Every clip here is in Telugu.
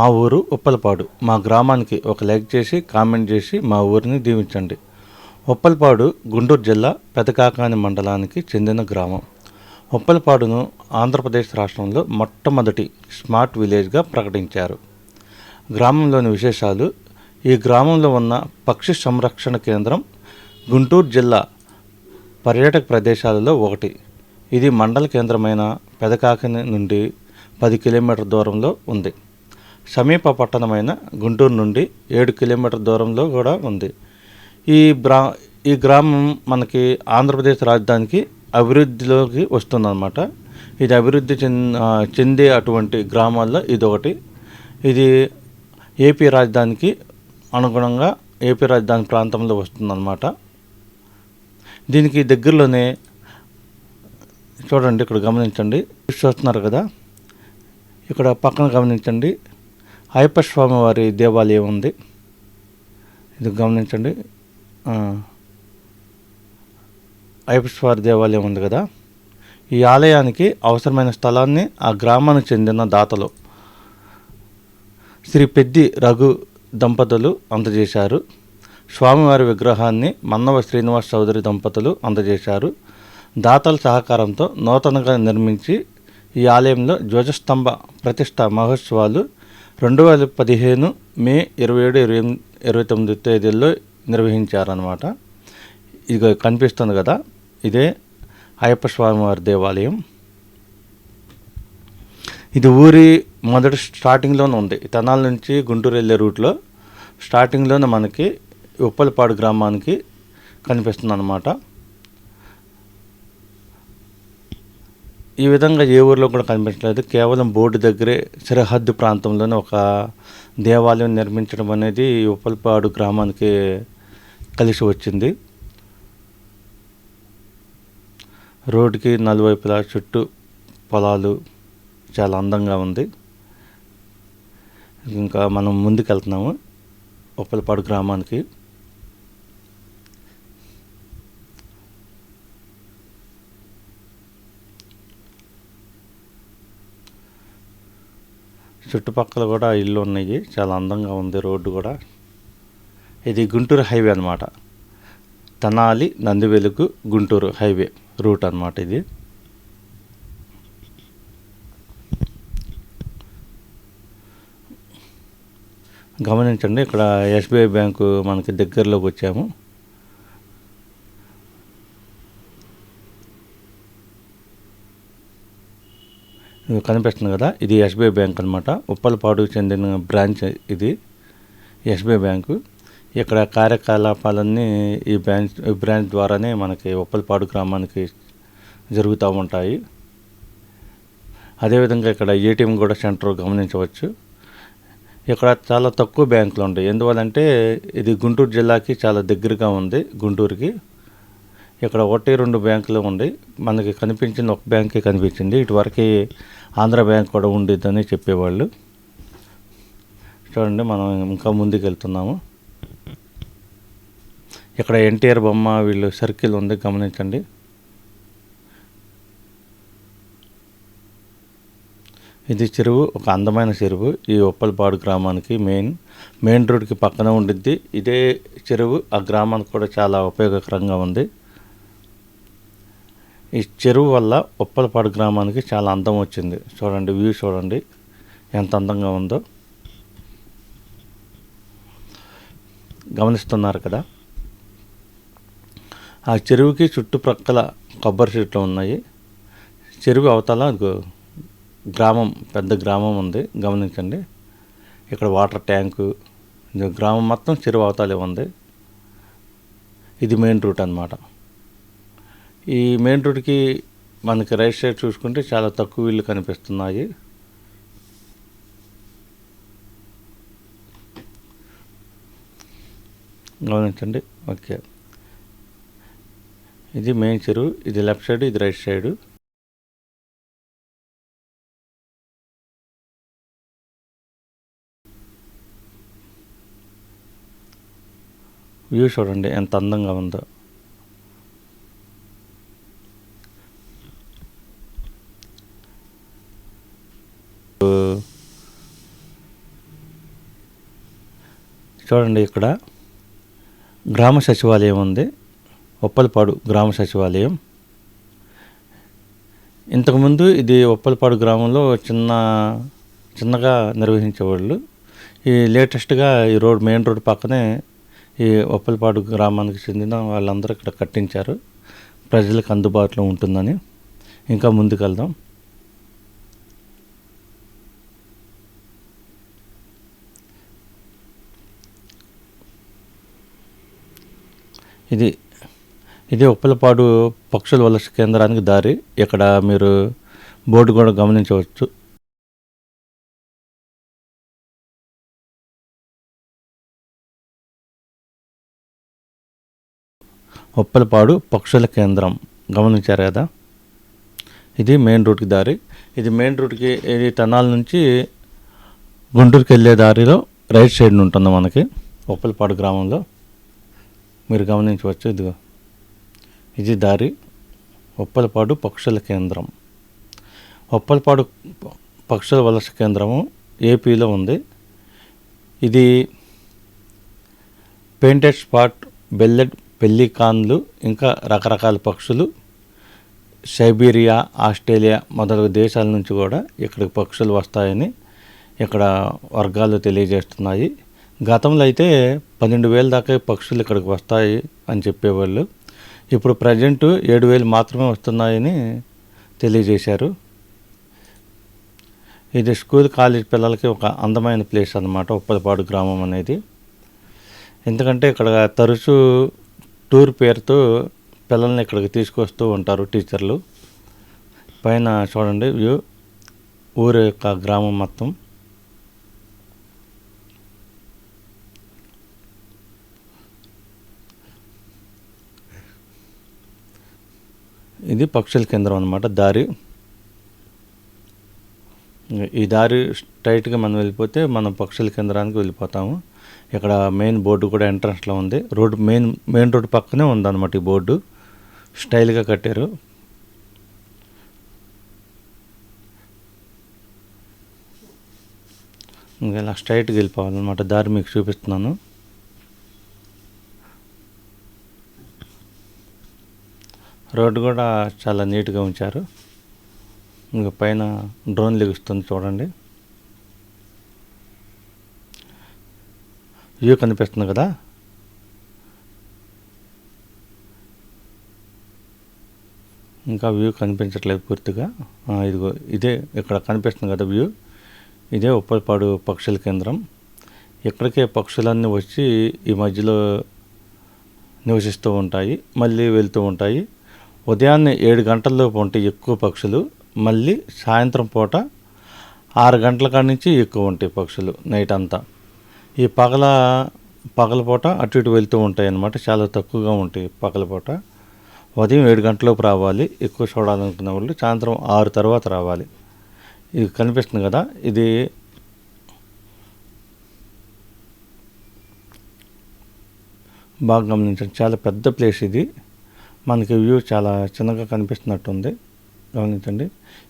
మా ఊరు ఉప్పలపాడు. మా గ్రామానికి ఒక లైక్ చేసి కామెంట్ చేసి మా ఊరిని దీవించండి. ఉప్పలపాడు గుంటూరు జిల్లా పెదకాకాని మండలానికి చెందిన గ్రామం. ఉప్పలపాడును ఆంధ్రప్రదేశ్ రాష్ట్రంలో మొట్టమొదటి స్మార్ట్ విలేజ్గా ప్రకటించారు. గ్రామంలోని విశేషాలు: ఈ గ్రామంలో ఉన్న పక్షి సంరక్షణ కేంద్రం గుంటూరు జిల్లా పర్యాటక ప్రదేశాలలో ఒకటి. ఇది మండల కేంద్రమైన పెదకాకాని నుండి 10 కిలోమీటర్ల దూరంలో ఉంది. సమీప పట్టణమైన గుంటూరు నుండి 7 కిలోమీటర్ల దూరంలో కూడా ఉంది. ఈ గ్రామం మనకి ఆంధ్రప్రదేశ్ రాజధానికి అభివృద్ధిలోకి వస్తుందన్నమాట. ఇది అభివృద్ధి చెందే అటువంటి గ్రామాల్లో ఇదొకటి. ఇది ఏపీ రాజధానికి అనుగుణంగా ఏపీ రాజధాని ప్రాంతంలో వస్తుందన్నమాట. దీనికి దగ్గరలోనే చూడండి, ఇక్కడ గమనించండి, చూస్తున్నారు కదా, ఇక్కడ పక్కన గమనించండి, అయ్యప్ప స్వామి వారి దేవాలయం ఉంది. ఇది గమనించండి, అయ్యప్ప స్వామి దేవాలయం ఉంది కదా. ఈ ఆలయానికి అవసరమైన స్థలాన్ని ఆ గ్రామానికి చెందిన దాతలు శ్రీ పెద్ది రఘు దంపతులు అందజేశారు. స్వామివారి విగ్రహాన్ని మన్నవ శ్రీనివాస్ చౌదరి దంపతులు అందజేశారు. దాతల సహకారంతో నూతనంగా నిర్మించి ఈ ఆలయంలో ధ్వజస్తంభ ప్రతిష్ట మహోత్సవాలు 2015 మే 27, 29 తేదీల్లో నిర్వహించారన్నమాట. ఇది కనిపిస్తుంది కదా, ఇదే అయ్యప్ప స్వామివారి దేవాలయం. ఇది ఊరి మొదటి స్టార్టింగ్లోనే ఉంది. తెనాలి నుంచి గుంటూరు వెళ్ళే రూట్లో స్టార్టింగ్లోనే మనకి ఉప్పలపాడు గ్రామానికి కనిపిస్తుంది అన్నమాట. ఈ విధంగా ఏ ఊరిలో కూడా కనిపించలేదు. కేవలం బోర్డు దగ్గరే సరిహద్దు ప్రాంతంలోనే ఒక దేవాలయం నిర్మించడం అనేది ఉప్పలపాడు గ్రామానికి కలిసి వచ్చింది. రోడ్డుకి నలువైపులా చుట్టూ పొలాలు, చాలా అందంగా ఉంది. ఇంకా మనం ముందుకెళ్తున్నాము ఉప్పలపాడు గ్రామానికి. చుట్టుపక్కల కూడా ఇల్లు ఉన్నాయి, చాలా అందంగా ఉంది రోడ్డు కూడా. ఇది గుంటూరు హైవే అనమాట. తెనాలి నందివెలుగు గుంటూరు హైవే రూట్ అనమాట ఇది. గమనించండి, ఇక్కడ ఎస్బీఐ బ్యాంకు మనకి దగ్గరలోకి వచ్చాము. కనిపిస్తుంది కదా, ఇది ఎస్బీఐ బ్యాంక్ అనమాట. ఉప్పలపాడుకు చెందిన బ్రాంచ్ ఇది ఎస్బీఐ బ్యాంకు. ఇక్కడ కార్యకలాపాలన్నీ ఈ బ్రాంచ్ ద్వారానే మనకి ఉప్పలపాడు గ్రామానికి జరుగుతూ ఉంటాయి. అదేవిధంగా ఇక్కడ ఏటీఎం కూడా సెంటర్ గమనించవచ్చు. ఇక్కడ చాలా తక్కువ బ్యాంకులు ఉంటాయి. ఎందువల్లంటే ఇది గుంటూరు జిల్లాకి చాలా దగ్గరగా ఉంది. గుంటూరుకి ఇక్కడ 1-2 బ్యాంకులు ఉంది. మనకి కనిపించింది ఒక బ్యాంకే కనిపించింది. ఇటువరకు ఆంధ్ర బ్యాంక్ కూడా ఉండేదని చెప్పేవాళ్ళు. చూడండి, మనం ఇంకా ముందుకు వెళ్తున్నాము. ఇక్కడ ఎన్టీఆర్ బొమ్మ, వీళ్ళు సర్కిల్ ఉంది, గమనించండి. ఇది చెరువు, ఒక అందమైన చెరువు. ఈ ఉప్పలపాడు గ్రామానికి మెయిన్ రోడ్కి పక్కన ఉండిద్ది. ఇదే చెరువు ఆ గ్రామానికి కూడా చాలా ఉపయోగకరంగా ఉంది. ఈ చెరువు వల్ల ఉప్పలపాడు గ్రామానికి చాలా అందం వచ్చింది. చూడండి, వ్యూ చూడండి ఎంత అందంగా ఉందో. గమనిస్తున్నారు కదా, ఆ చెరువుకి చుట్టుప్రక్కల కొబ్బరి చెట్లు ఉన్నాయి. చెరువు అవతల గ్రామం, పెద్ద గ్రామం ఉంది, గమనించండి. ఇక్కడ వాటర్ ట్యాంకు, గ్రామం మొత్తం చెరువు అవతలే ఉంది. ఇది మెయిన్ రూట్ అన్నమాట. ఈ మెయిన్ రోడ్కి మనకి రైట్ సైడ్ చూసుకుంటే చాలా తక్కువ ఇల్లు కనిపిస్తున్నాయి. గమనించండి. ఓకే, ఇది మెయిన్ చెరువు. ఇది లెఫ్ట్ సైడ్, ఇది రైట్ సైడు. వ్యూ చూడండి ఎంత అందంగా ఉందో. చూడండి, ఇక్కడ గ్రామ సచివాలయం ఉంది, ఉప్పలపాడు గ్రామ సచివాలయం. ఇంతకుముందు ఇది ఉప్పలపాడు గ్రామంలో చిన్నగా నిర్వహించేవాళ్ళు. ఈ లేటెస్ట్గా ఈ మెయిన్ రోడ్ పక్కనే ఈ ఉప్పలపాడు గ్రామానికి చెందిన వాళ్ళందరూ ఇక్కడ కట్టించారు, ప్రజలకు అందుబాటులో ఉంటుందని. ఇంకా ముందుకెళ్దాం. ఇది ఉప్పలపాడు పక్షుల వలస కేంద్రానికి దారి. ఇక్కడ మీరు బోర్డు కూడా గమనించవచ్చు. ఉప్పలపాడు పక్షుల కేంద్రం గమనించారు కదా. ఇది మెయిన్ రోడ్కి దారి. ఇది మెయిన్ రోడ్కి తెనాల నుంచి గుంటూరుకి వెళ్ళే దారిలో రైట్ సైడ్ ఉంటుంది మనకి ఉప్పలపాడు గ్రామంలో. మీరు గమనించవచ్చు. ఇదిగో ఇది దారి, ఉప్పలపాడు పక్షుల కేంద్రం. ఉప్పలపాడు పక్షుల వలస కేంద్రము ఏపీలో ఉంది. ఇది పెయింటెడ్ స్పాట్, బెల్లెడ్ పెల్లికాన్లు, ఇంకా రకరకాల పక్షులు సైబీరియా, ఆస్ట్రేలియా మొదలగు దేశాల నుంచి కూడా ఇక్కడికి పక్షులు వస్తాయని ఇక్కడ వర్గాలు తెలియజేస్తున్నాయి. గతంలో అయితే 12,000 దాకా పక్షులు ఇక్కడికి వస్తాయి అని చెప్పేవాళ్ళు. ఇప్పుడు ప్రజెంటు 7,000 మాత్రమే వస్తున్నాయని తెలియజేశారు. ఇది స్కూల్, కాలేజ్ పిల్లలకి ఒక అందమైన ప్లేస్ అన్నమాట ఉప్పలపాడు గ్రామం అనేది. ఎందుకంటే ఇక్కడ తరచూ టూర్ పేరుతో పిల్లల్ని ఇక్కడికి తీసుకొస్తూ ఉంటారు టీచర్లు. పైన చూడండి వ్యూ, ఊరు యొక్క గ్రామం మొత్తం. ఇది పక్షుల కేంద్రం అన్నమాట దారి. ఈ దారి స్ట్రైట్గా మనం వెళ్ళిపోతే మనం పక్షుల కేంద్రానికి వెళ్ళిపోతాము. ఇక్కడ మెయిన్ బోర్డు కూడా ఎంట్రన్స్లో ఉంది. మెయిన్ రోడ్ పక్కనే ఉందన్నమాట ఈ బోర్డు, స్టైల్గా కట్టారు. ఇంకా ఇలా స్ట్రైట్గా వెళ్ళిపోవాలన్నమాట. దారి మీకు చూపిస్తున్నాను. రోడ్డు కూడా చాలా నీట్గా ఉంచారు. ఇంకా పైన డ్రోన్ లెగుస్తుంది చూడండి. వ్యూ కనిపిస్తుంది కదా. ఇంకా వ్యూ కనిపించట్లేదు పూర్తిగా. ఇదిగో ఇదే ఇక్కడ కనిపిస్తుంది కదా వ్యూ. ఇదే ఉప్పలపాడు పక్షుల కేంద్రం. ఇక్కడికే పక్షులన్నీ వచ్చి ఈ మధ్యలో నివసిస్తూ ఉంటాయి, మళ్ళీ వెళ్తూ ఉంటాయి. ఉదయాన్నే 7 గంటల్లోపు ఉంటాయి ఎక్కువ పక్షులు. మళ్ళీ సాయంత్రం పూట 6 గంటల కాడి నుంచి ఎక్కువ ఉంటాయి పక్షులు నైట్ అంతా. ఈ పగల పూట అటు ఇటు వెళ్తూ ఉంటాయి అన్నమాట. చాలా తక్కువగా ఉంటాయి పగల పూట. ఉదయం 7 గంటలలోపు రావాలి ఎక్కువ చూడాలనుకునే వాళ్ళు, సాయంత్రం 6 తర్వాత రావాలి. ఇది కనిపిస్తుంది కదా, ఇది బాగా గమనించండి. చాలా పెద్ద ప్లేస్ ఇది. మనకి వ్యూ చాలా చిన్నగా కనిపిస్తున్నట్టుంది, గమనించండి.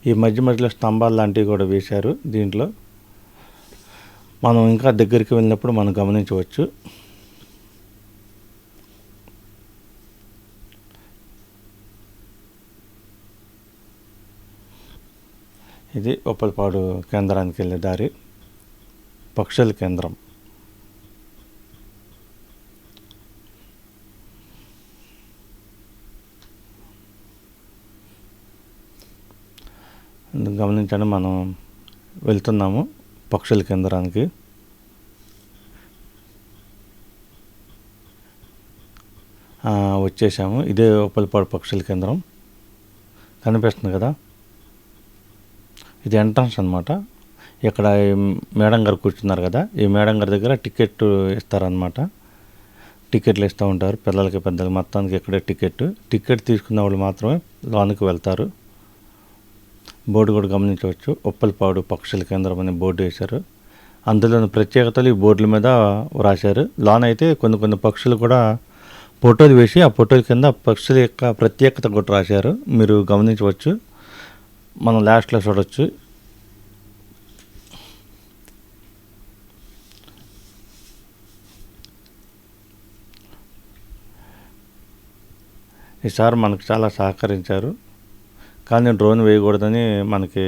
ఈ మధ్యలో స్తంభాలు లాంటివి కూడా వేశారు దీంట్లో. మనం ఇంకా దగ్గరికి వెళ్ళినప్పుడు మనం గమనించవచ్చు. ఇది ఉప్పలపాడు కేంద్రానికి వెళ్ళే దారి, పక్షుల కేంద్రం. గమనించండి, మనం వెళ్తున్నాము పక్షుల కేంద్రానికి. వచ్చేసాము. ఇదే ఉప్పలపాడు పక్షుల కేంద్రం కనిపిస్తుంది కదా. ఇది ఎంట్రన్స్ అనమాట. ఇక్కడ మేడం గారు కూర్చున్నారు కదా, ఈ మేడం గారి దగ్గర టికెట్ ఇస్తారనమాట. టికెట్లు ఇస్తూ ఉంటారు పిల్లలకి పెద్దలకి మొత్తానికి. ఇక్కడే టికెట్ తీసుకున్న వాళ్ళు మాత్రమే లోనికి వెళ్తారు. బోర్డు కూడా గమనించవచ్చు, ఉప్పలపాడు పక్షుల కేంద్రం అనే బోర్డు వేశారు. అందులోని ప్రత్యేకతలు ఈ బోర్డుల మీద రాశారు. లోన అయితే కొన్ని పక్షులు కూడా ఫోటోలు వేసి ఆ ఫోటోల కింద పక్షుల యొక్క ప్రత్యేకత కూడా రాశారు, మీరు గమనించవచ్చు. మనం లాస్ట్లో చూడవచ్చు. ఈసారి మనకు చాలా సహకరించారు. కానీ డ్రోన్ వేయకూడదని మనకి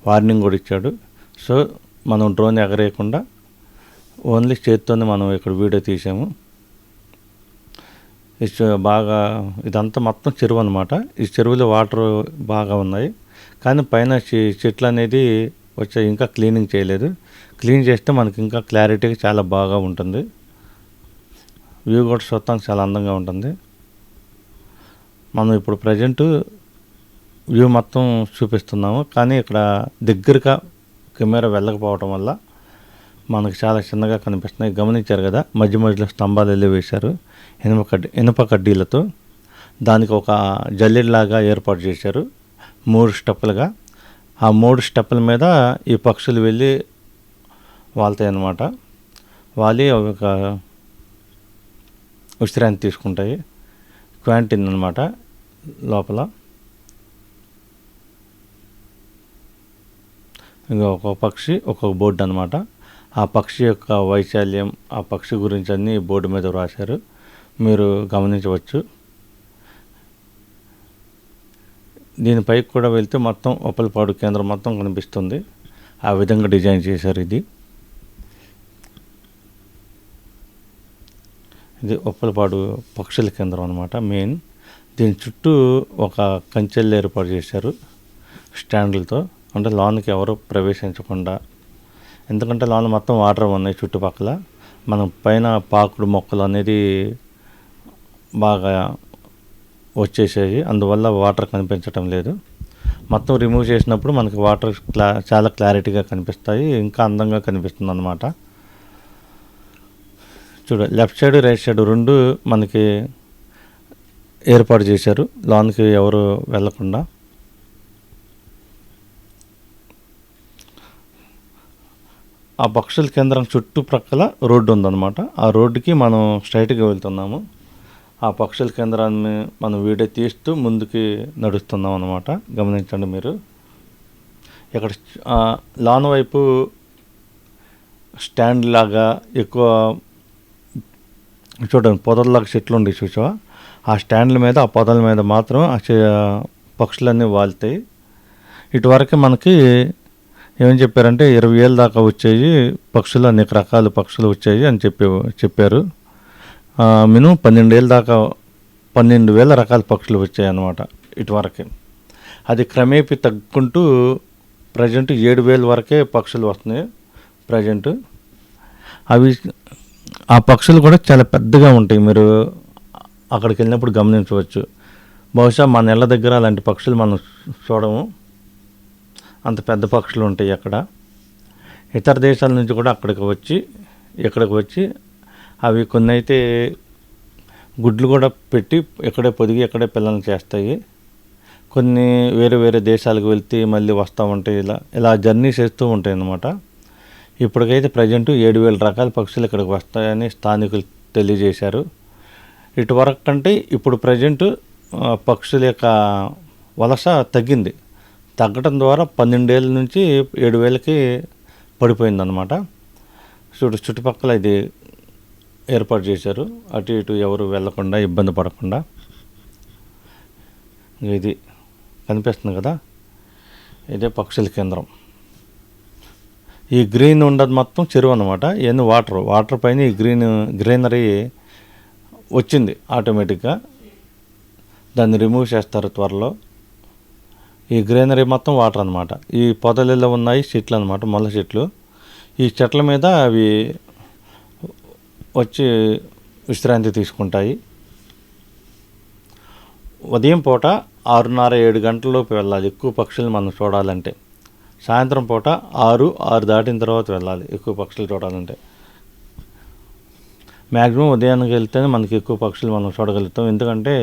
వార్నింగ్ కూడా ఇచ్చాడు. సో మనం డ్రోన్ ఎగరేయకుండా ఓన్లీ చేత్తోనే మనం ఇక్కడ వీడియో తీసాము. బాగా ఇదంతా మొత్తం చెరువు అనమాట. ఈ చెరువులో వాటర్ బాగా ఉన్నాయి, కానీ పైన చెట్లు అనేది వచ్చాయి. ఇంకా క్లీనింగ్ చేయలేదు. క్లీన్ చేస్తే మనకి ఇంకా క్లారిటీగా చాలా బాగా ఉంటుంది. వ్యూ కూడా చూడటానికి చాలా అందంగా ఉంటుంది. మనం ఇప్పుడు ప్రజెంట్ వ్యూ మొత్తం చూపిస్తున్నాము, కానీ ఇక్కడ దగ్గరగా కెమెరా వెళ్ళకపోవటం వల్ల మనకు చాలా చిన్నగా కనిపిస్తున్నాయి. గమనించారు కదా, మధ్య మధ్యలో స్తంభాలు వెళ్ళి వేశారు ఇనుప కడ్డీలతో. దానికి ఒక జల్లెడలాగా ఏర్పాటు చేశారు 3 స్టెప్పులుగా. ఆ 3 స్టెప్పుల మీద ఈ పక్షులు వెళ్ళి వాళ్తాయి అన్నమాట. వాలి ఒక విశ్రాంతి తీసుకుంటాయి. క్యాంటీన్ అనమాట లోపల. ఇంకా ఒక్కొక్క పక్షి ఒక్కొక్క బోర్డు అనమాట. ఆ పక్షి యొక్క వైశాల్యం, ఆ పక్షి గురించి అన్నీ బోర్డు మీద వ్రాశారు, మీరు గమనించవచ్చు. దీనిపైకి కూడా వెళ్తే మొత్తం ఉప్పలపాడు కేంద్రం మొత్తం కనిపిస్తుంది. ఆ విధంగా డిజైన్ చేశారు. ఇది ఉప్పలపాడు పక్షుల కేంద్రం అనమాట మెయిన్. దీని చుట్టూ ఒక కంచెలు ఏర్పాటు చేశారు స్టాండ్లతో, అంటే లోనికి ఎవరు ప్రవేశించకుండా. ఎందుకంటే లోన మొత్తం వాటర్ ఉన్నాయి చుట్టుపక్కల. మనం పైన పాకుడు మొక్కలు అనేది బాగా వచ్చేసాయి, అందువల్ల వాటర్ కనిపించటం లేదు. మొత్తం రిమూవ్ చేసినప్పుడు మనకి వాటర్ చాలా క్లారిటీగా కనిపిస్తాయి, ఇంకా అందంగా కనిపిస్తుంది అన్నమాట. లెఫ్ట్ సైడ్ రైట్ సైడ్ 2 మనకి ఏర్పాటు చేశారు లోనికి ఎవరు వెళ్ళకుండా. ఆ పక్షుల కేంద్రం చుట్టుప్రక్కల రోడ్డు ఉందన్నమాట. ఆ రోడ్డుకి మనం స్ట్రైట్గా వెళ్తున్నాము. ఆ పక్షుల కేంద్రాన్ని మనం వీడియో తీస్తూ ముందుకి నడుస్తున్నాం అన్నమాట. గమనించండి మీరు. ఇక్కడ లాన్ వైపు స్టాండ్ లాగా ఎక్కువ చూడండి, పొదల్లాగా చెట్లు ఉండి చూసావా, ఆ స్టాండ్ల మీద, ఆ పొదల మీద మాత్రం ఆ పక్షులన్నీ వాళ్తాయి. ఇటువరకు మనకి ఏమని చెప్పారంటే 20 ఏళ్ళ దాకా వచ్చాయి పక్షులు, అనేక రకాల పక్షులు వచ్చాయి అని చెప్పారు. మినిమం 12 ఏళ్ళ దాకా 12,000 రకాల పక్షులు వచ్చాయి అన్నమాట ఇటువరకు. అది క్రమేపీ తగ్గుకుంటూ ప్రజెంట్ 7,000 వరకే పక్షులు వస్తున్నాయి ప్రజెంట్. ఆ పక్షులు కూడా చాలా పెద్దగా ఉంటాయి, మీరు అక్కడికి వెళ్ళినప్పుడు గమనించవచ్చు. బహుశా మన నెల దగ్గర అలాంటి పక్షులు మనం చూడము, అంత పెద్ద పక్షులు ఉంటాయి అక్కడ. ఇతర దేశాల నుంచి కూడా ఇక్కడికి వచ్చి అవి కొన్ని అయితే గుడ్లు కూడా పెట్టి ఇక్కడే పొదిగి ఇక్కడే పిల్లల్ని చేస్తాయి. కొన్ని వేరే వేరే దేశాలకు వెళ్తే మళ్ళీ వస్తూ ఉంటాయి. ఇలా జర్నీ చేస్తూ ఉంటాయి అన్నమాట. ఇప్పటికైతే ప్రజెంట్ 7,000 రకాల పక్షులు ఇక్కడికి వస్తాయని స్థానికులు తెలియజేశారు. ఇటువరకు కంటే ఇప్పుడు ప్రజెంట్ పక్షుల యొక్క వలస తగ్గటం ద్వారా 12 ఏళ్ళ నుంచి 7,000కి పడిపోయిందన్నమాట. చుట్టుపక్కల ఇది ఏర్పాటు చేశారు, అటు ఇటు ఎవరు వెళ్లకుండా, ఇబ్బంది పడకుండా. ఇది కనిపిస్తుంది కదా, ఇదే పక్షుల కేంద్రం. ఈ గ్రీన్ ఉండదు మొత్తం చెరువు అనమాట. ఇవన్నీ వాటర్ పైన ఈ గ్రీనరీ వచ్చింది ఆటోమేటిక్గా. దాన్ని రిమూవ్ చేస్తారు త్వరలో. ఈ గ్రీనరీ మొత్తం వాటర్ అనమాట. ఈ పొదలలో ఉన్నాయి చెట్లు అనమాట, ముళ్ళ చెట్లు. ఈ చెట్ల మీద అవి వచ్చి విశ్రాంతి తీసుకుంటాయి. ఉదయం పూట 6:30-7 గంటలలోపు వెళ్ళాలి ఎక్కువ పక్షులు మనం చూడాలంటే. సాయంత్రం పూట 6 దాటిన తర్వాత వెళ్ళాలి ఎక్కువ పక్షులు చూడాలంటే. మ్యాక్సిమం ఉదయానికి వెళ్తేనే మనకి ఎక్కువ పక్షులు మనం చూడగలుగుతాం, ఎందుకంటే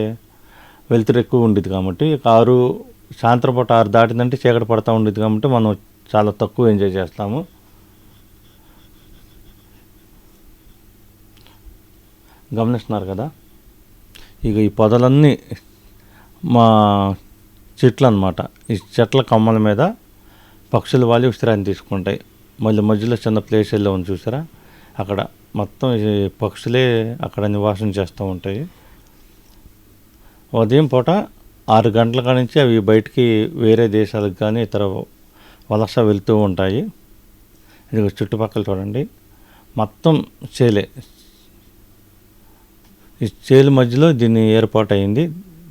వెలుతురు ఎక్కువ ఉండేది కాబట్టి. సాయంత్రం పూట 6 దాటిందంటే చీకటి పడతా ఉండేది కాబట్టి మనం చాలా తక్కువ ఎంజాయ్ చేస్తాము. గమనిస్తున్నారు కదా, ఇక ఈ పొదలన్నీ మా చెట్లు అన్నమాట. ఈ చెట్ల కొమ్మల మీద పక్షులు వాలి విశ్రాంతి తీసుకుంటాయి. మధ్యలో చిన్న ప్లేస్ వెళ్ళి ఉంది చూసారా, అక్కడ మొత్తం ఈ పక్షులే అక్కడ నివాసం చేస్తూ ఉంటాయి. ఉదయం పూట 6 గంటల కాడ నుంచి అవి బయటికి వేరే దేశాలకు కానీ ఇతర వలస వెళ్తూ ఉంటాయి. ఇది చుట్టుపక్కల చూడండి, మొత్తం చేలే. ఈ చేలు మధ్యలో దీన్ని ఏర్పాటు అయింది.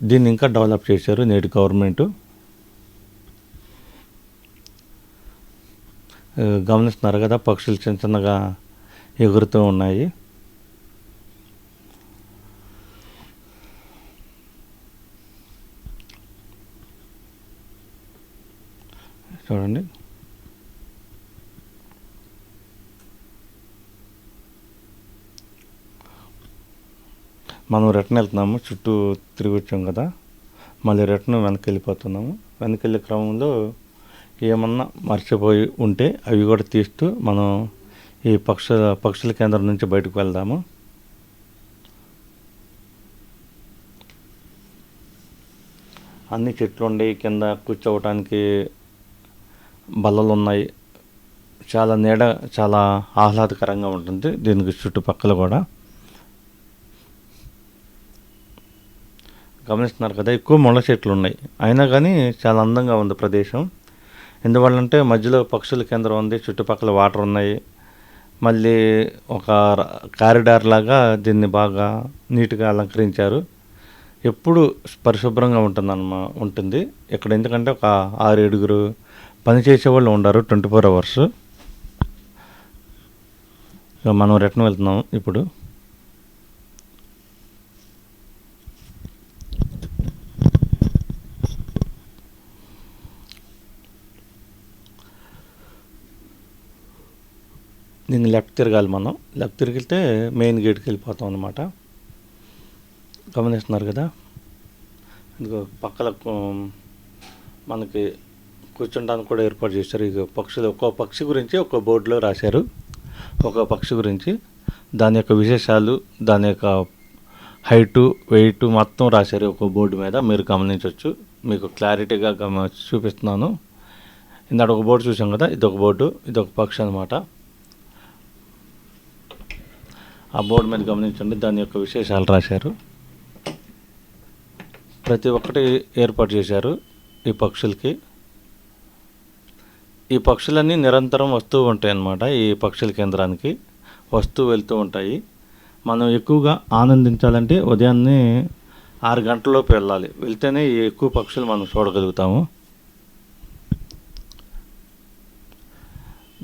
దీన్ని ఇంకా డెవలప్ చేశారు నేటి గవర్నమెంటు. గమనిస్తున్నారు కదా, పక్షులు చిన్న చిన్నగా ఎగురుతూ ఉన్నాయి. చూడండి, మనం రిటర్న్ వెళ్తున్నాము. చుట్టూ తిరిగి వచ్చాం కదా, మళ్ళీ రిటర్న్ వెనక్కి వెళ్ళిపోతున్నాము. వెనక్కి వెళ్ళే క్రమంలో ఏమన్నా మర్చిపోయి ఉంటే అవి కూడా తీస్తూ మనం ఈ పక్షుల కేంద్రం నుంచి బయటకు వెళ్దాము. అన్ని చెట్లు ఉండి కింద కూర్చోవటానికి బల్లలు ఉన్నాయి. చాలా నీడ, చాలా ఆహ్లాదకరంగా ఉంటుంది దీనికి చుట్టుపక్కల కూడా. గమనిస్తున్నారు కదా, ఎక్కువ ముళ్ళ చెట్లు ఉన్నాయి, అయినా కానీ చాలా అందంగా ఉంది ప్రదేశం. ఎందువల్లంటే మధ్యలో పక్షుల కేంద్రం ఉంది, చుట్టుపక్కల వాటర్ ఉన్నాయి. మళ్ళీ ఒక కారిడార్ లాగా దీన్ని బాగా నీట్గా అలంకరించారు. ఎప్పుడు పరిశుభ్రంగా ఉంటుంది ఇక్కడ. ఎందుకంటే ఒక 6-7 పని చేసేవాళ్ళు ఉండరు 24 అవర్స్. మనం రిటర్న్ వెళ్తున్నాం ఇప్పుడు. దీన్ని లెఫ్ట్ తిరగాలి. మనం లెఫ్ట్ తిరిగితే మెయిన్ గేట్కి వెళ్ళిపోతాం అన్నమాట. గమనిస్తున్నారు కదా, ఇదిగో పక్కల మనకి కూర్చుంటానికి కూడా ఏర్పాటు చేశారు. ఇక పక్షులు, ఒక్కో పక్షి గురించి ఒక్కో బోర్డులో రాశారు. ఒక్కో పక్షి గురించి దాని యొక్క విశేషాలు, దాని యొక్క హైటు, వెయిట్ మొత్తం రాశారు ఒక్కో బోర్డు మీద. మీరు గమనించవచ్చు, మీకు క్లారిటీగా చూపిస్తున్నాను. ఇందాక ఒక బోర్డు చూసాం కదా, ఇదొక బోర్డు, ఇదొక పక్షి అనమాట. ఆ బోర్డు మీద గమనించండి, దాని యొక్క విశేషాలు రాశారు. ప్రతి ఒక్కటి ఏర్పాటు చేశారు ఈ పక్షులకి. ఈ పక్షులన్నీ నిరంతరం వస్తూ ఉంటాయి అన్నమాట. ఈ పక్షుల కేంద్రానికి వస్తూ వెళ్తూ ఉంటాయి. మనం ఎక్కువగా ఆనందించాలంటే ఉదయాన్నే 6 గంటలలోపు వెళ్ళాలి. వెళ్తేనే ఎక్కువ పక్షులు మనం చూడగలుగుతాము.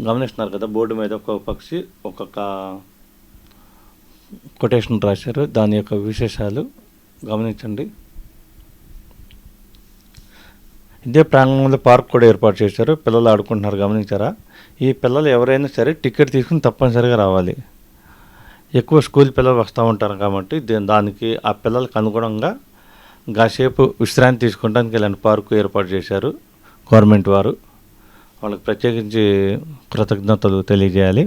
గమనిస్తున్నారు కదా, బోర్డు మీద ఒక్కొక్క పక్షి ఒక్కొక్క కొటేషన్ రాశారు, దాని యొక్క విశేషాలు గమనించండి. ఇదే ప్రాంగణంలో పార్క్ కూడా ఏర్పాటు చేశారు. పిల్లలు ఆడుకుంటున్నారు, గమనించారా? ఈ పిల్లలు ఎవరైనా సరే టికెట్ తీసుకుని తప్పనిసరిగా రావాలి. ఎక్కువ స్కూల్ పిల్లలు వస్తూ ఉంటారు కాబట్టి దానికి ఆ పిల్లలకు అనుగుణంగా కాసేపు విశ్రాంతి తీసుకోవడానికి ఇలాంటి పార్కు ఏర్పాటు చేశారు గవర్నమెంట్ వారు. వాళ్ళకి ప్రత్యేకించి కృతజ్ఞతలు తెలియజేయాలి.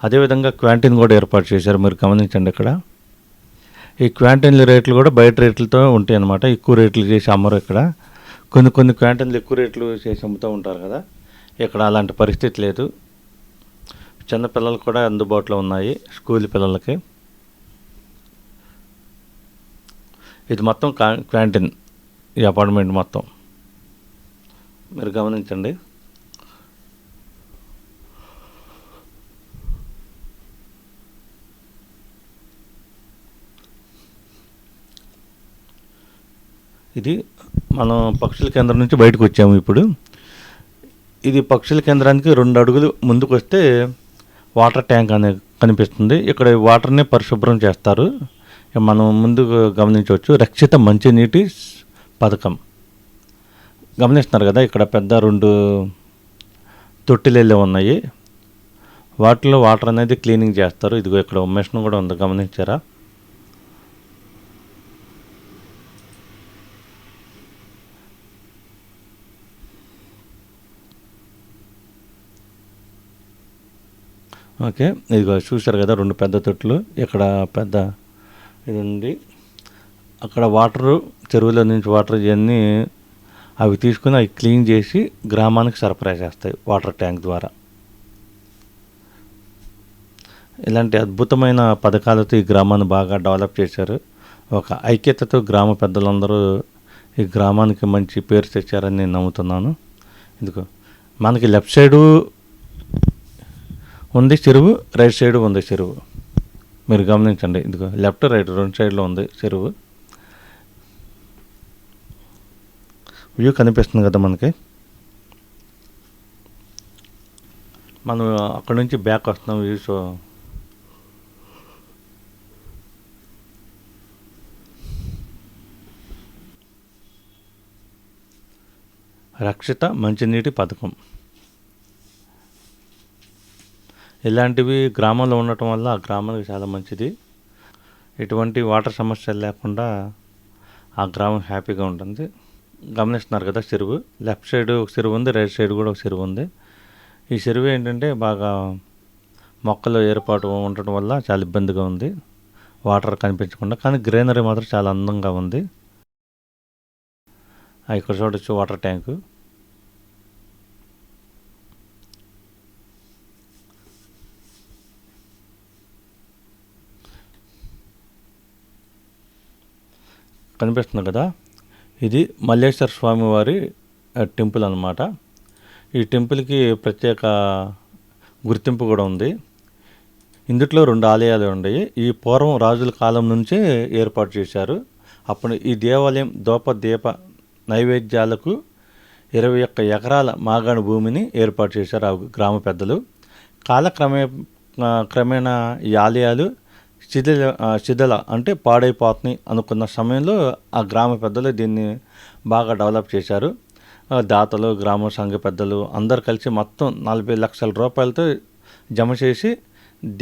అదేవిధంగా క్యాంటీన్ కూడా ఏర్పాటు చేశారు. మీరు గమనించండి, ఇక్కడ ఈ క్యాంటీన్ల రేట్లు కూడా బయట రేట్లతో ఉంటాయి అన్నమాట. ఎక్కువ రేట్లు చేసి అమ్మరు ఇక్కడ. కొన్ని క్యాంటీన్లు ఎక్కువ రేట్లు చేసి అమ్ముతూ ఉంటారు కదా, ఇక్కడ అలాంటి పరిస్థితి లేదు. చిన్న పిల్లలు కూడా అందుబాటులో ఉన్నాయి, స్కూల్ పిల్లలకి. ఇది మొత్తం క్యాంటీన్, ఈ అపార్ట్మెంట్ మొత్తం మీరు గమనించండి. ఇది మనం పక్షుల కేంద్రం నుంచి బయటకు వచ్చాము ఇప్పుడు. ఇది పక్షుల కేంద్రానికి 2 అడుగులు ముందుకు వస్తే వాటర్ ట్యాంక్ అనేది కనిపిస్తుంది. ఇక్కడ వాటర్ని పరిశుభ్రం చేస్తారు. మనం ముందుకు గమనించవచ్చు, రక్షిత మంచినీటి పథకం. గమనిస్తున్నారు కదా, ఇక్కడ పెద్ద 2 తొట్టిలెళ్ళే ఉన్నాయి. వాటిలో వాటర్ అనేది క్లీనింగ్ చేస్తారు. ఇదిగో ఇక్కడ మెషిన్ కూడా ఉంది, గమనించారా? ఓకే, ఇదిగో చూశారు కదా, 2 పెద్ద తొట్లు. ఇక్కడ పెద్ద ఇది ఉంది. అక్కడ వాటరు, చెరువుల నుంచి వాటర్ ఇవన్నీ అవి తీసుకుని అవి క్లీన్ చేసి గ్రామానికి సరఫరా చేస్తాయి వాటర్ ట్యాంక్ ద్వారా. ఇలాంటి అద్భుతమైన పథకాలతో ఈ గ్రామాన్ని బాగా డెవలప్ చేశారు ఒక ఐక్యతతో గ్రామ పెద్దలందరూ ఈ గ్రామానికి మంచి పేరు తెచ్చారని నేను నమ్ముతున్నాను. ఎందుకు మనకి లెఫ్ట్ సైడు ఉంది చెరువు, రైట్ సైడు ఉంది చెరువు. మీరు గమనించండి, ఇదిగో లెఫ్ట్ రైట్ రెండు సైడ్లో ఉంది చెరువు. వ్యూ కనిపిస్తుంది కదా మనకి. మనం అక్కడ నుంచి బ్యాక్ వస్తున్నాం వ్యూ. సో రక్షిత మంచినీటి పథకం ఇలాంటివి గ్రామంలో ఉండటం వల్ల ఆ గ్రామానికి చాలా మంచిది. ఎటువంటి వాటర్ సమస్యలు లేకుండా ఆ గ్రామం హ్యాపీగా ఉంటుంది. గమనిస్తున్నారు కదా చెరువు. లెఫ్ట్ సైడ్ ఒక చెరువు ఉంది, రైట్ సైడ్ కూడా ఒక చెరువు ఉంది. ఈ చెరువు ఏంటంటే బాగా మొక్కలు ఏర్పాటు ఉండటం వల్ల చాలా ఇబ్బందిగా ఉంది వాటర్ కనిపించకుండా. కానీ గ్రీనరీ మాత్రం చాలా అందంగా ఉంది. ఇక్కడ చూడొచ్చు వాటర్ ట్యాంకు. కనిపిస్తుంది కదా, ఇది మల్లేశ్వర స్వామి వారి టెంపుల్ అన్నమాట. ఈ టెంపుల్కి ప్రత్యేక గుర్తింపు కూడా ఉంది. ఇందుట్లో 2 ఆలయాలు ఉన్నాయి. ఈ పూర్వం రాజుల కాలం నుంచే ఏర్పాటు చేశారు. అప్పుడు ఈ దేవాలయం దీప నైవేద్యాలకు 21 ఎకరాల మాగాణి భూమిని ఏర్పాటు చేశారు ఆ గ్రామ పెద్దలు. క్రమేణా ఈ ఆలయాలు శిథిల అంటే పాడైపోతున్నాయి అనుకున్న సమయంలో ఆ గ్రామ పెద్దలు దీన్ని బాగా డెవలప్ చేశారు. దాతలు, గ్రామ సంఘ పెద్దలు అందరు కలిసి మొత్తం 40 లక్షల రూపాయలతో జమ చేసి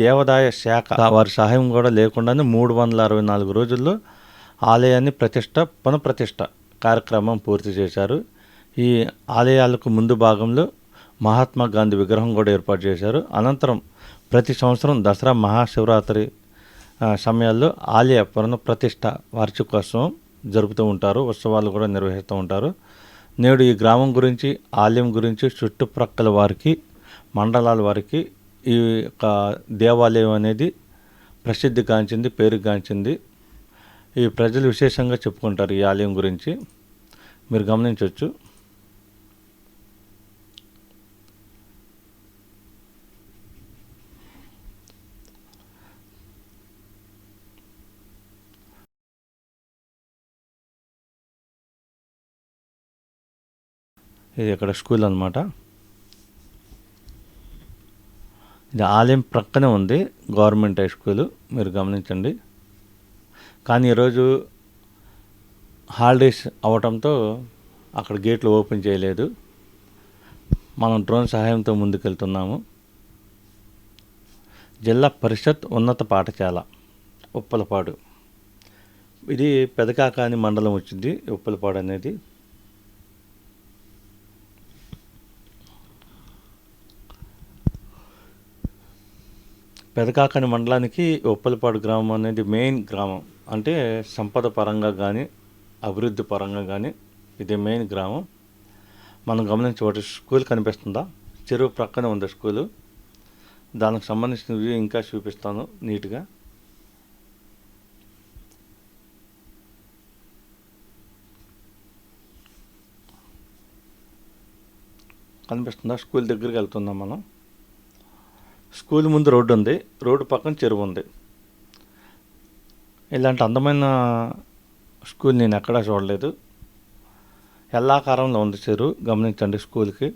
దేవాదాయ శాఖ వారి సహాయం కూడా లేకుండానే 364 రోజుల్లో ఆలయాన్ని పునఃప్రతిష్ఠ కార్యక్రమం పూర్తి చేశారు. ఈ ఆలయాలకు ముందు భాగంలో మహాత్మా గాంధీ విగ్రహం కూడా ఏర్పాటు చేశారు. అనంతరం ప్రతి సంవత్సరం దసరా, మహాశివరాత్రి సమయాల్లో ఆలయ పునఃప్రతిష్ఠ వార్షికోత్సవం జరుపుతూ ఉంటారు. ఉత్సవాలు కూడా నిర్వహిస్తూ ఉంటారు. నేడు ఈ గ్రామం గురించి, ఆలయం గురించి చుట్టుప్రక్కల వారికి, మండలాల వారికి ఈ యొక్క దేవాలయం అనేది ప్రసిద్ధిగాంచింది, పేరుగాంచింది. ఈ ప్రజలు విశేషంగా చెప్పుకుంటారు ఈ ఆలయం గురించి. మీరు గమనించవచ్చు. ఇది ఇక్కడ స్కూల్ అన్నమాట. ఇది ఆలయం ప్రక్కనే ఉంది గవర్నమెంట్ హై స్కూలు. మీరు గమనించండి. కానీ ఈరోజు హాలిడేస్ అవటంతో అక్కడ గేట్లు ఓపెన్ చేయలేదు. మనం డ్రోన్ సహాయంతో ముందుకెళ్తున్నాము. జిల్లా పరిషత్ ఉన్నత పాఠశాల ఉప్పలపాడు. ఇది పెదకాకాని మండలం వచ్చింది ఉప్పలపాడు అనేది. పెదకాకాని మండలానికి ఉప్పలపాడు గ్రామం అనేది మెయిన్ గ్రామం. అంటే సంపద పరంగా కానీ, అభివృద్ధి పరంగా కానీ ఇది మెయిన్ గ్రామం. మనం గమనించవచ్చు. స్కూల్ కనిపిస్తుందా? చెరువు ప్రక్కనే ఉంది స్కూలు. దానికి సంబంధించిన వ్యూ ఇంకా చూపిస్తాను నీట్గా. కనిపిస్తుందా? స్కూల్ దగ్గరికి వెళ్తున్నాం మనం. స్కూల్ ముందు రోడ్డు ఉంది, రోడ్డు పక్కన చెరువు ఉంది. ఇలాంటి అందమైన స్కూల్ నేను ఎక్కడా చూడలేదు. ఎల్లాకారంలో ఉంది చెరువు. గమనించండి స్కూల్కి.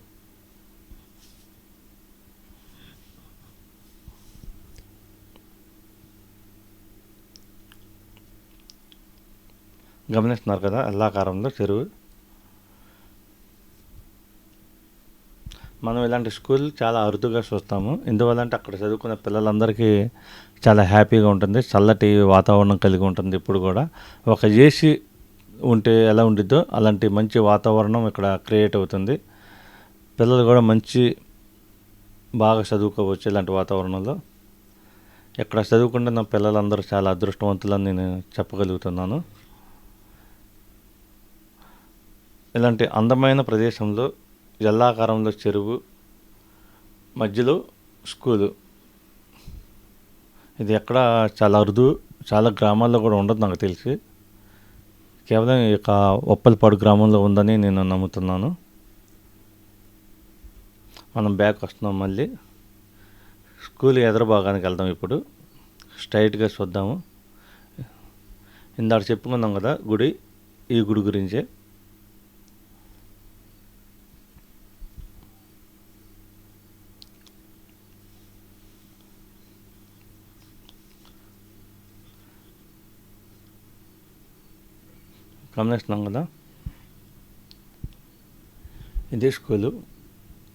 గమనిస్తున్నారు కదా, ఎల్లాకారంలో చెరువు. మనం ఇలాంటి స్కూల్ చాలా అరుదుగా చూస్తాము. ఎందువల్లంటే అక్కడ చదువుకునే పిల్లలందరికీ చాలా హ్యాపీగా ఉంటుంది. చల్లటి వాతావరణం కలిగి ఉంటుంది. ఇప్పుడు కూడా ఒక ఏసీ ఉంటే ఎలా ఉండిద్దో అలాంటి మంచి వాతావరణం ఇక్కడ క్రియేట్ అవుతుంది. పిల్లలు కూడా బాగా చదువుకోవచ్చు ఇలాంటి వాతావరణంలో. ఇక్కడ చదువుకుంటున్న పిల్లలందరూ చాలా అదృష్టవంతులని నేను చెప్పగలుగుతున్నాను. ఇలాంటి అందమైన ప్రదేశంలో జల్లాకారంలో చెరువు, మధ్యలో స్కూలు. ఇది ఎక్కడ చాలా అరుదు చాలా గ్రామాల్లో కూడా ఉండదు నాకు తెలిసి. కేవలం ఈ యొక్క ఉప్పలపాడు గ్రామంలో ఉందని నేను నమ్ముతున్నాను. మనం బ్యాక్ వస్తున్నాం మళ్ళీ. స్కూల్ ఎదురు భాగానికి వెళ్దాం ఇప్పుడు. స్ట్రైట్గా చూద్దాము. ఇందాక చెప్పుకున్నాం కదా గుడి, ఈ గుడి గురించే. గమనిస్తున్నాం కదా, ఇదే స్కూలు.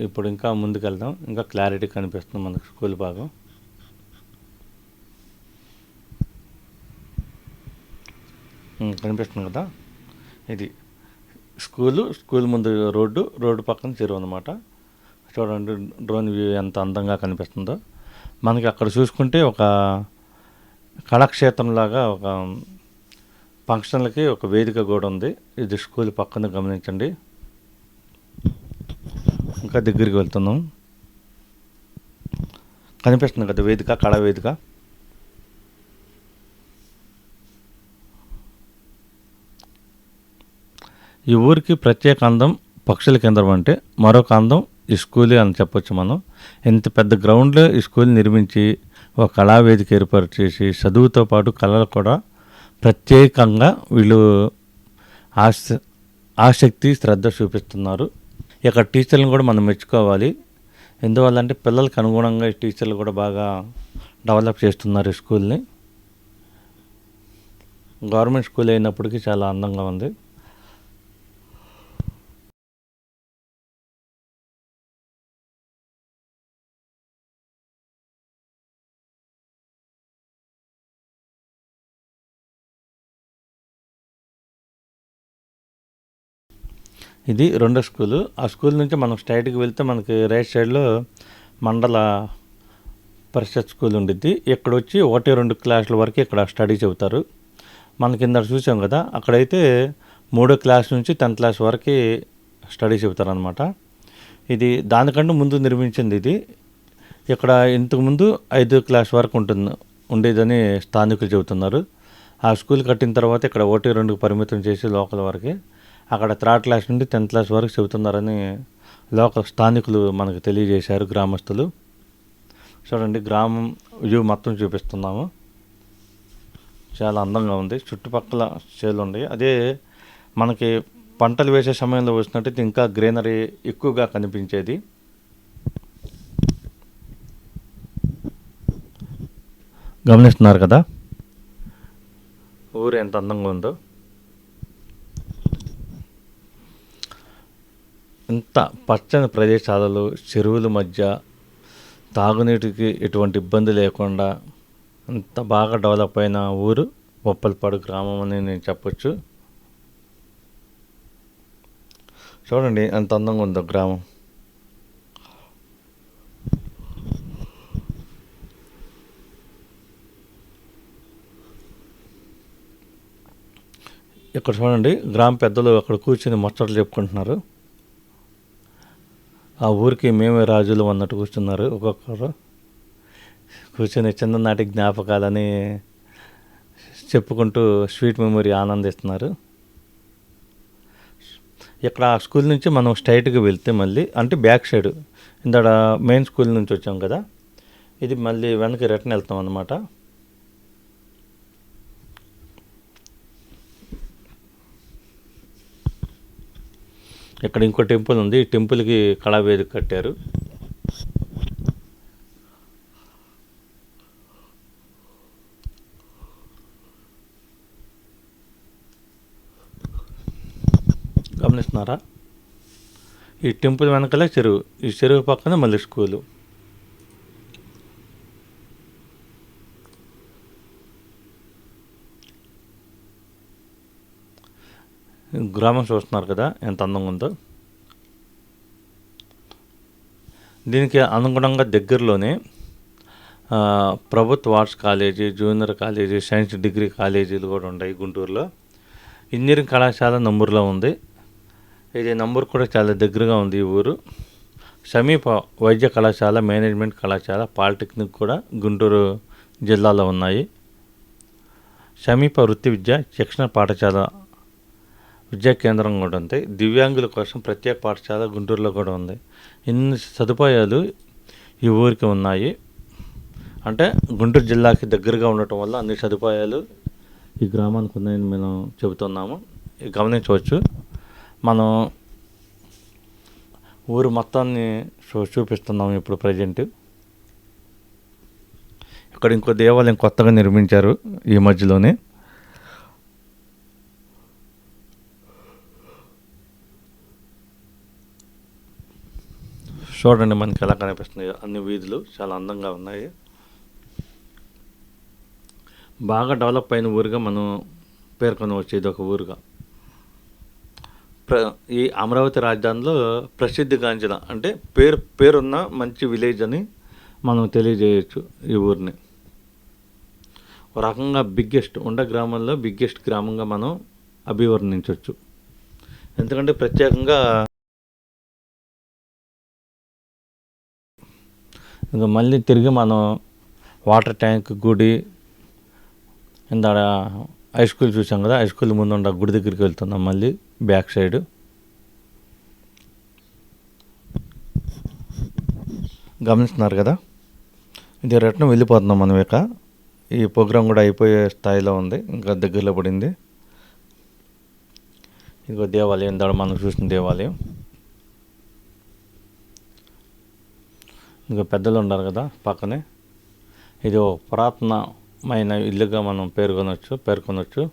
ఇప్పుడు ఇంకా ముందుకు వెళ్దాం, ఇంకా క్లారిటీ కనిపిస్తుంది మనకు స్కూల్ భాగం. కనిపిస్తుంది కదా, ఇది స్కూల్ ముందు రోడ్డు పక్కన చెరువు అనమాట. చూడండి డ్రోన్ వ్యూ ఎంత అందంగా కనిపిస్తుందో. మనకి అక్కడ చూసుకుంటే ఒక కళాక్షేత్రంలాగా ఒక ఫంక్షన్లకి ఒక వేదిక కూడా ఉంది. ఇది స్కూల్ పక్కన గమనించండి. ఇంకా దగ్గరికి వెళ్తున్నాం. కనిపిస్తుంది కదా వేదిక, కళా వేదిక. ఈ ఊరికి ప్రత్యేక అందం పక్షుల కేంద్రం అంటే మరొక అందం ఈ స్కూలే అని చెప్పొచ్చు మనం. ఇంత పెద్ద గ్రౌండ్లో ఈ స్కూల్ నిర్మించి ఒక కళావేదిక ఏర్పాటు చేసి చదువుతో పాటు కళలు కూడా ప్రత్యేకంగా వీళ్ళు ఆసక్తి శ్రద్ధ చూపిస్తున్నారు. ఇక్కడ టీచర్లను కూడా మనం మెచ్చుకోవాలి. ఎందువల్ల అంటే పిల్లలకు అనుగుణంగా ఈ టీచర్లు కూడా బాగా డెవలప్ చేస్తున్నారు ఈ స్కూల్ని. గవర్నమెంట్ స్కూల్ అయినప్పటికీ చాలా అందంగా ఉంది. ఇది రెండో స్కూలు. ఆ స్కూల్ నుంచి మనం స్ట్రైట్కి వెళ్తే మనకి రైట్ సైడ్లో మండల పరిషత్ స్కూల్ ఉండిద్ది. ఇక్కడ వచ్చి 1-2 క్లాసుల వరకు ఇక్కడ స్టడీ చెబుతారు. మనకి ఇందాక చూసాం కదా, అక్కడైతే 3వ క్లాస్ నుంచి 10th క్లాస్ వరకు స్టడీ చెబుతారనమాట. ఇది దానికంటే ముందు నిర్మించింది ఇది. ఇక్కడ ఇంతకుముందు 5వ క్లాస్ వరకు ఉండేదని స్థానికులు చెబుతున్నారు. ఆ స్కూల్ కట్టిన తర్వాత ఇక్కడ 1-2 పరిమితం చేసి లోకల్ వరకే అక్కడ 3rd క్లాస్ నుండి 10th క్లాస్ వరకు చెబుతున్నారని లోకల్ స్థానికులు మనకు తెలియజేశారు, గ్రామస్తులు. చూడండి గ్రామం వ్యూ మొత్తం చూపిస్తున్నాము. చాలా అందంగా ఉంది. చుట్టుపక్కల చేలు ఉన్నాయి. అదే మనకి పంటలు వేసే సమయంలో వచ్చినట్టయితే ఇంకా గ్రీనరీ ఎక్కువగా కనిపించేది. గమనిస్తున్నారు కదా ఊరు ఎంత అందంగా ఉందో. ఇంత పచ్చని ప్రదేశాలలో చెరువుల మధ్య తాగునీటికి ఎటువంటి ఇబ్బంది లేకుండా ఇంత బాగా డెవలప్ అయిన ఊరు ఉప్పలపాడు గ్రామం అని నేను చెప్పొచ్చు. చూడండి ఎంత అందంగా ఉందో గ్రామం. ఇక్కడ చూడండి గ్రామ పెద్దలు అక్కడ కూర్చొని ముచ్చట్లు చెప్పుకుంటున్నారు. ఆ ఊరికి మేమే రాజులు అన్నట్టు కూర్చున్నారు. ఒక్కొక్కరు కూర్చొని చిన్ననాటి జ్ఞాపకాలని చెప్పుకుంటూ స్వీట్ మెమొరీ ఆనందిస్తున్నారు. ఇక్కడ ఆ స్కూల్ నుంచి మనం స్ట్రైట్గా వెళ్తే మళ్ళీ అంటే బ్యాక్ సైడ్ ఇందాడ మెయిన్ స్కూల్ నుంచి వచ్చాం కదా, ఇది మళ్ళీ వెనక్కి రిటర్న్ వెళ్తాం అన్నమాట. ఇక్కడ ఇంకో టెంపుల్ ఉంది. ఈ టెంపుల్కి కళావేదిక కట్టారు. గమనిస్తున్నారా, ఈ టెంపుల్ వెనకాలే చెరువు, ఈ చెరువు పక్కన మళ్ళీ స్కూలు. గ్రామం చూస్తున్నారు కదా ఎంత అందంగా ఉందో. దీనికి అనుగుణంగా దగ్గరలోనే ప్రభుత్వ arts college, junior college, science degree కాలేజీలు కూడా ఉన్నాయి గుంటూరులో. ఇంజనీరింగ్ కళాశాల నంబూరులో ఉంది. ఇది నంబూరు కూడా చాలా దగ్గరగా ఉంది ఈ ఊరు. సమీప వైద్య కళాశాల, మేనేజ్మెంట్ కళాశాల, పాలిటెక్నిక్ కూడా గుంటూరు జిల్లాలో ఉన్నాయి. సమీప వృత్తి విద్య శిక్షణ పాఠశాల విద్యా కేంద్రం కూడా ఉంది. దివ్యాంగుల కోసం ప్రత్యేక పాఠశాల గుంటూరులో కూడా ఉంది. ఇన్ని సదుపాయాలు ఈ ఊరికి ఉన్నాయి. అంటే గుంటూరు జిల్లాకి దగ్గరగా ఉండటం వల్ల అన్ని సదుపాయాలు ఈ గ్రామానికి ఉన్నాయని మేము చెబుతున్నాము. గమనించవచ్చు. మనం ఊరు మొత్తాన్ని చూపిస్తున్నాము ఇప్పుడు ప్రజెంట్. ఇక్కడ ఇంకో దేవాలయం కొత్తగా నిర్మించారు ఈ మధ్యలోనే. చూడండి మనకి ఎలా కనిపిస్తున్నాయి. అన్ని వీధులు చాలా అందంగా ఉన్నాయి. బాగా డెవలప్ అయిన ఊరుగా మనం పేర్కొనవచ్చు. ఇది ఒక ఊరుగా ఈ అమరావతి రాజధానిలో ప్రసిద్ధిగాంచిన అంటే పేరున్న మంచి విలేజ్ అని మనం తెలియజేయచ్చు ఈ ఊరిని. ఒక రకంగా ఉండ గ్రామంలో బిగ్గెస్ట్ గ్రామంగా మనం అభివర్ణించవచ్చు. ఎందుకంటే ప్రత్యేకంగా ఇంకా మళ్ళీ తిరిగి మనం వాటర్ ట్యాంక్, గుడి, ఇందాడ హై స్కూల్ చూసాం కదా, హై స్కూల్ ముందు ఉన్న గుడి దగ్గరికి వెళ్తున్నాం. మళ్ళీ బ్యాక్ సైడ్ గమనిస్తున్నారు కదా. ఇది రిటర్న్ వెళ్ళిపోతున్నాం మనం. ఇక ఈ ప్రోగ్రాం కూడా అయిపోయే స్థాయిలో ఉంది, ఇంకా దగ్గరలో పడింది. ఇంకో దేవాలయం, ఇందాడ మనం చూసిన దేవాలయం. ఇంకా పెద్దలు ఉన్నారు కదా పక్కనే. ఇది పురాతనమైన ఇల్లుగా మనం పేర్కొనవచ్చు.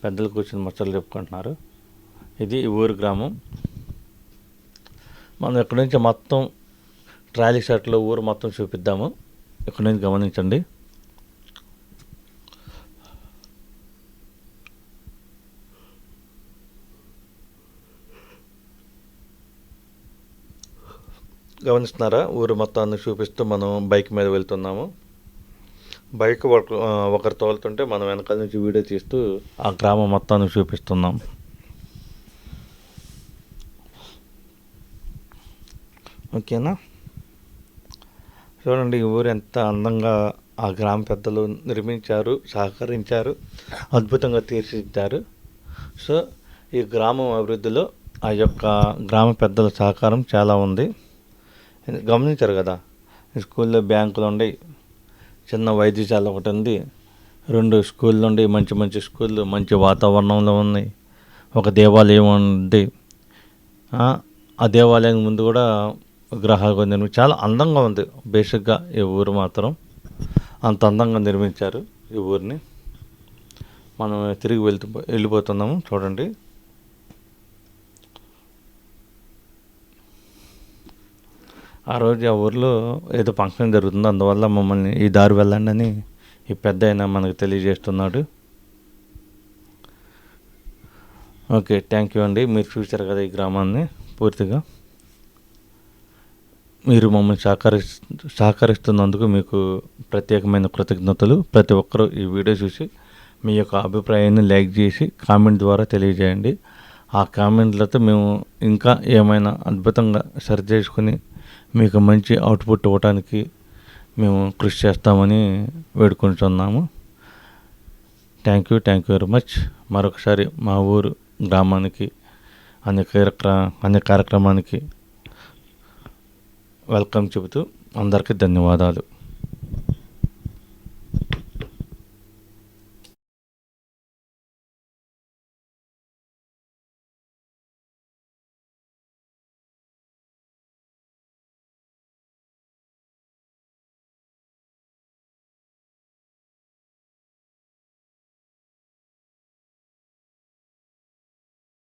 పెద్దలు కూర్చొని ముచ్చట్లు చెప్పుకుంటున్నారు. ఇది ఊరు గ్రామం. మనం ఇక్కడి నుంచి మొత్తం ట్రాలీ షాట్లో ఊరు మొత్తం చూపిద్దాము. ఇక్కడి నుంచి గమనించండి. గమనిస్తున్నారా? ఊరు మొత్తాన్ని చూపిస్తూ మనం బైక్ మీద వెళ్తున్నాము. బైక్ ఒకరు తోలుతుంటే మనం వెనకాల నుంచి వీడియో తీస్తూ ఆ గ్రామం మొత్తాన్ని చూపిస్తున్నాం. ఓకేనా? చూడండి ఈ ఊరు ఎంత అందంగా ఆ గ్రామ పెద్దలు నిర్మించారు, సహకరించారు, అద్భుతంగా తీర్చిదిద్దారు. సో ఈ గ్రామం అభివృద్ధిలో ఆ యొక్క గ్రామ పెద్దల సహకారం చాలా ఉంది. గమనించారు కదా, స్కూల్లో బ్యాంకులు ఉన్నాయి, చిన్న వైద్యశాల ఒకటి ఉంది, 2 స్కూళ్ళు ఉండి, మంచి స్కూళ్ళు మంచి వాతావరణంలో ఉన్నాయి. ఒక దేవాలయం ఉంది. ఆ దేవాలయం ముందు కూడా విగ్రహాలు నిర్మించి చాలా అందంగా ఉంది. బేసిక్గా ఈ ఊరు మాత్రం అంత అందంగా నిర్మించారు ఈ ఊరిని. మనం తిరిగి వెళ్ళిపోతున్నాము. చూడండి ఆ రోజు ఆ ఊర్లో ఏదో ఫంక్షన్ జరుగుతుంది, అందువల్ల మమ్మల్ని ఈ దారి వెళ్ళండి అని ఈ పెద్ద ఆయన మనకు తెలియజేస్తున్నాడు. ఓకే, థ్యాంక్ యూ అండి. మీరు చూశారు కదా ఈ గ్రామాన్ని పూర్తిగా. మీరు మమ్మల్ని సహకరిస్తున్నందుకు మీకు ప్రత్యేకమైన కృతజ్ఞతలు. ప్రతి ఒక్కరూ ఈ వీడియో చూసి మీ యొక్క అభిప్రాయాన్ని లైక్ చేసి కామెంట్ ద్వారా తెలియజేయండి. ఆ కామెంట్లతో మేము ఇంకా ఏమైనా అద్భుతంగా సరి చేసుకుని మీకు మంచి అవుట్పుట్ ఇవ్వడానికి మేము కృషి చేస్తామని వేడుకుంటున్నాము. Thank you very much. మరొకసారి మా ఊరు గ్రామానికి అనే కార్యక్రమానికి వెల్కమ్ చెబుతూ అందరికీ ధన్యవాదాలు.